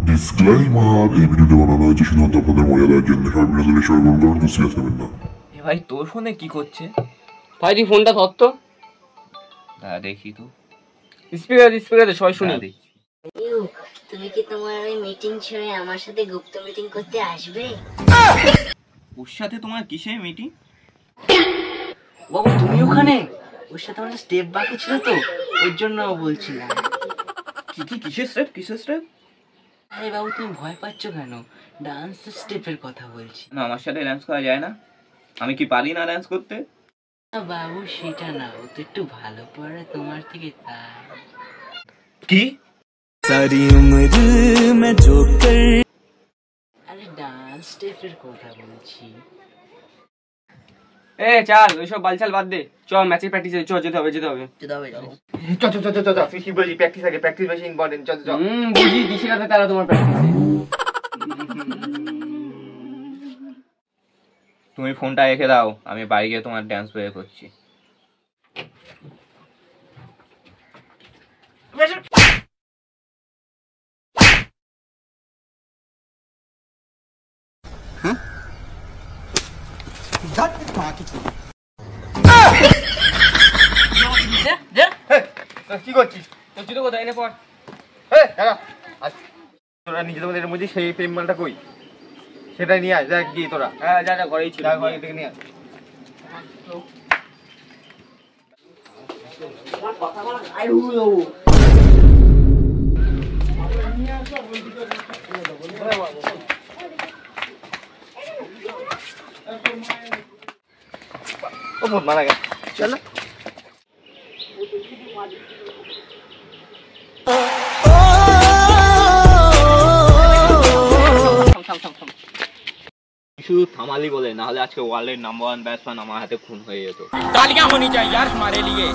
Disclaimer, এই ভিডিওটি বানানো হয়েছে শুধুমাত্র আপনাদের মজা দেওয়ার জন্য। সবাই বিনোদনের সবাই গ্রহণ করুন, সিরিয়াস নেবেন না। ভাই তোর ফোনে কি করছে? ভাই তুই ফোনটা ধর তো। দাঁড়া দেখি তো। স্পিকারে সবাই শুনি। তুমি কি তোমার ওই মিটিং ছেড়ে আমার সাথে গুপ্ত মিটিং করতে আসবে? ওর সাথে তোমার কিসের মিটিং? বাবু তুমি ওখানে? ওর সাথে আমার স্টেপ বাকি ছিল তো, ওর জন্য বলছিলাম। কিসের স্টেপ? আরে বাবু তুমি ভয় পাচ্ছ কেন? ডান্স স্টেপের কথা বলছি। না, আমার সাথে ডান্স করা যায় না। আমি কি পারি না ডান্স করতে? না বাবু সেটা না, ও তো একটু ভালো পড়ে তোমার থেকে, তাই। কি? সারি উমর মে জো কর, আরে ডান্স স্টেপের কথা বলছি। এ চাল ওইসব বালচাল বাদ দে, চ ম্যাচের প্র্যাকটিসে চ, যেতে হবে। চ তুই কি বলছিস? প্র্যাকটিস বেশি ইম্পর্টেন্ট। চ বুঝি দিছি রাতে তারা তোমার প্র্যাকটিসে। তুমি ফোনটা রেখে দাও, আমি বাড়ি গিয়ে তোমার ডান্স বের করছি। কি করছিস? তোর জুতো কোথায়? এনে পড়। তোরা নিজেদের মধ্যে সেই প্রেম মালটা কই? সেটাই নিয়ে আয়, দেখ গিয়ে তোরা। হ্যাঁ যা ঘরেই ছিল, ঘরে থেকে নিয়ে আয়। ও বহুত মারা গেছে, চল। শুধু থামালি বলে, না হলে আজকে ওয়ার্ল্ডের নাম্বার 1 ব্যাটসম্যান আমার হাতে খুন হয়ে যেত। तालियां होनी चाहिए यार हमारे लिए।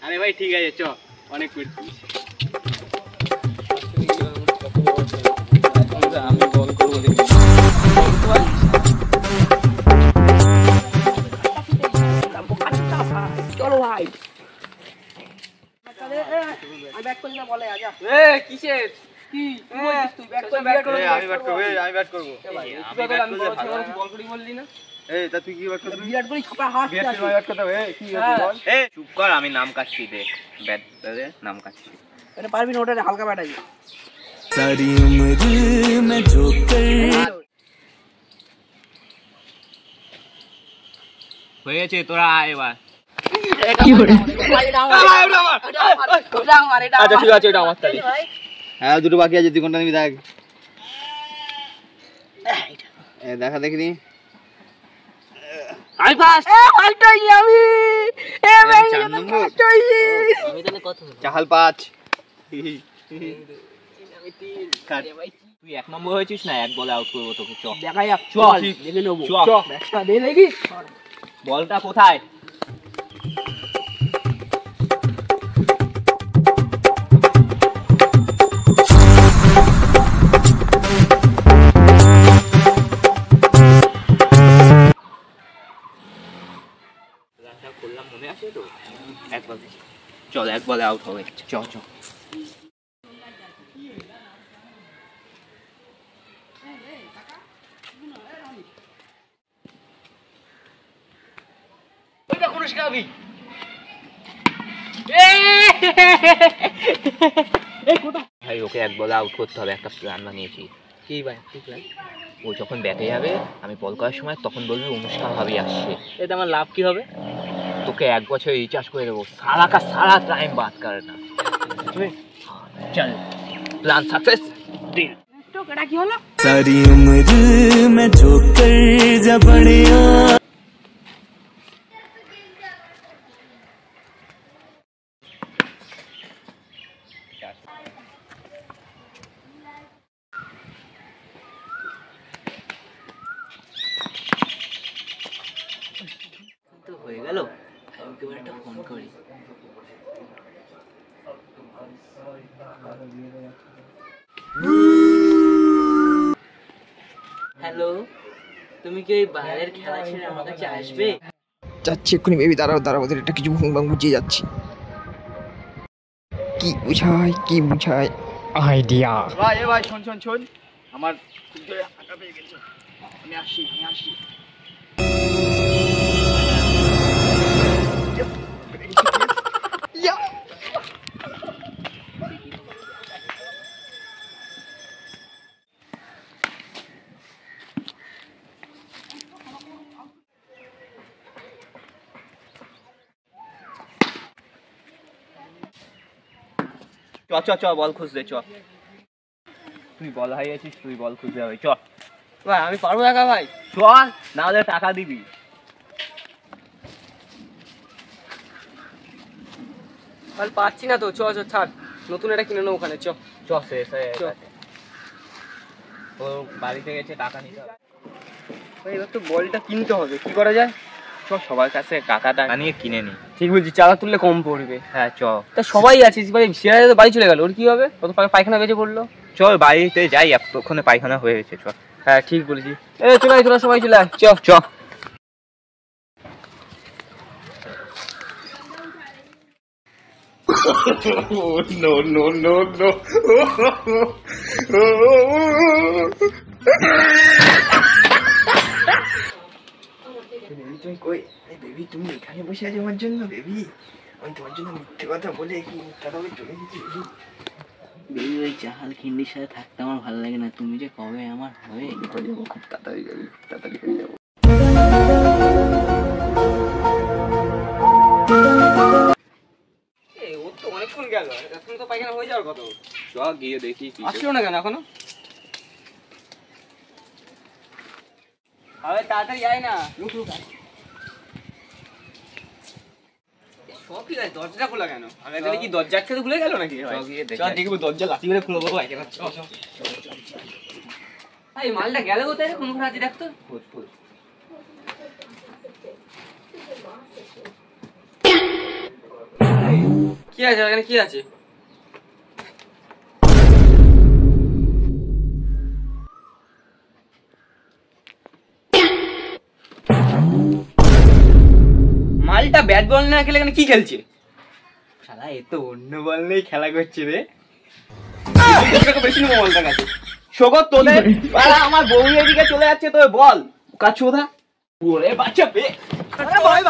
अरे भाई ठीक है, च অনেক করছিস। আমি বল করব দেখি। চলো ভাই। আমি ব্যাট করি না, বলে আজা। এ কিসের? কি বলছিস তুই? ব্যাট করবি? আমি ব্যাট করব। আমি ব্যাট করব। বল করি বললি না? এই তা তুই কি ব্যাট করবি? বিরাট কোহলি ছাপা হাত আছে। ব্যাট করতে হবে। কি বল? এই চুপ কর, আমি নাম কাটছি দে। ব্যাট দে, নাম কাটছি। আরে পারবি না, ওটা হালকা ব্যাট আছে। সারি উমর মে জো কর, হয়েছে, তোরা আয় এবার। আচ্ছা ঠিক আছে, এটা আমার তালি। হ্যাঁ দুটো বাকি আছে, 2 ঘন্টা নিবি। দেখ দেখা দেখিনি। আমি ফার্স্ট। ফার্স্ট হই আমি। আমি 4 নম্বর। আমি তাহলে কত হলো? চাহাল 5। তুই 1 নম্বর হয়েছিস না, 1 বলে আউট করবো তোকে। চ দেখা যাক, চল দেখে নেবো। চ ব্যাটটা দে দেখি। বলটা কোথায়? করলাম মনে আছে তো? 1 বলে চল, 1 বলে আউট হবে। চ ওইটা কোন শিখাবি? ভাই ওকে 1 বলে আউট করতে হবে, একটা প্ল্যান বানিয়েছি। কি ভাই? কি প্ল্যান? ও যখন ব্যাটে যাবে, আমি বল করার সময় তখন বলবি অনুষ্ঠান ভাবি আসছে। এতে আমার লাভ কি হবে? তোকে 1 বছর রিচার্জ করে দেবো, সারা का सारा टाइम बात करना। चल प्लान सक्सेस डील। তো এটা কি হলো? सारी उम्र में जो कर जा बढ़िया। তো হয়ে গেল, ওকে একটা ফোন করি। হ্যালো, তুমি কি ওই বাইরের খেলা ছেড়ে আমার কাছে আসবে? যাচ্ছি এক্ষুনি বেবি, দাঁড়াও ওদের একটা কিছু বুঝিয়ে যাচ্ছি। কি বুঝায় আইডিয়া। ভাই এ ভাই শোন আমার খুব জোরে হাঁটা পেয়ে গেছে, আমি আসি চ বল খুঁজতে চ, তুই বল হারিয়েছিস, তুই বল খুঁজতে হবে, চ ভাই আমি পারবো একা ভাই। চ, না হলে টাকা দিবি। ভাই পাচ্ছি না তো, চ ছাড়, নতুন এটা কিনে নেবো ওখানে, চ শেষ হয়ে গেছে, ও বাড়িতে গেছে টাকা নিতে হবে। ভাই এবার তো বলটা কিনতে হবে, কি করা যায়? চ সবার কাছে টাকাটা নিয়ে কিনে নি। ঠিক বলছি, চাঁদা তুললে কম পড়বে। হ্যাঁ চ, তা সবাই আছে, সিরাজ তো বাড়ি চলে গেল, ওর কি হবে? ও তো পায়খানা বেঁচে পড়লো। চল বাড়িতে যাই, ওখানে পায়খানা হয়ে গেছে, চ। হ্যাঁ ঠিক বলেছি, চলে আয়, তোরা সবাই চলে আয়, চ চ। তুমি কই বেবি? তুমি এখানে বসে আছো আমার জন্য? বেবি আমি তোমার জন্য মিথ্যে কথা বলে কি তাড়াতাড়ি চলে গেছি। বেবি ওই জাহাল খিন্ডির সাথে থাকতে আমার ভালো লাগে না, তুমি যে কবে আমার হবে। খুব তাড়াতাড়ি যাবি, খুব তাড়াতাড়ি হয়ে যাবো। ওর তো অনেকক্ষণ গেল, এখন তো পায়খানা হয়ে যাওয়ার কথা। চ গিয়ে দেখি কি আসলো না কেন এখনো? আরে তাড়াতাড়ি আয় না। সব ঠিক আছে, দরজাটা খোলা কেন? আগে তাহলে কি দরজা আটকে ভুলে গেল নাকি? দেখবো দরজা লাথি মেরে খুলে দেবো পায়খানা। এই মালটা গেল কোথায় রে? কোনখানে আছে দেখ তো। কি আছে এখানে, কি আছে? মালটা ব্যাট বল না খেলে এখানে কি খেলছে? শালা এ তো অন্য বল নেই খেলা করছে রে। বেশি নেবো বলটার কাছে। সগত তোদের আমার বউ এদিকে চলে যাচ্ছে, তোর বল কাছোদা ওরে বাচ্চা বে। ভাই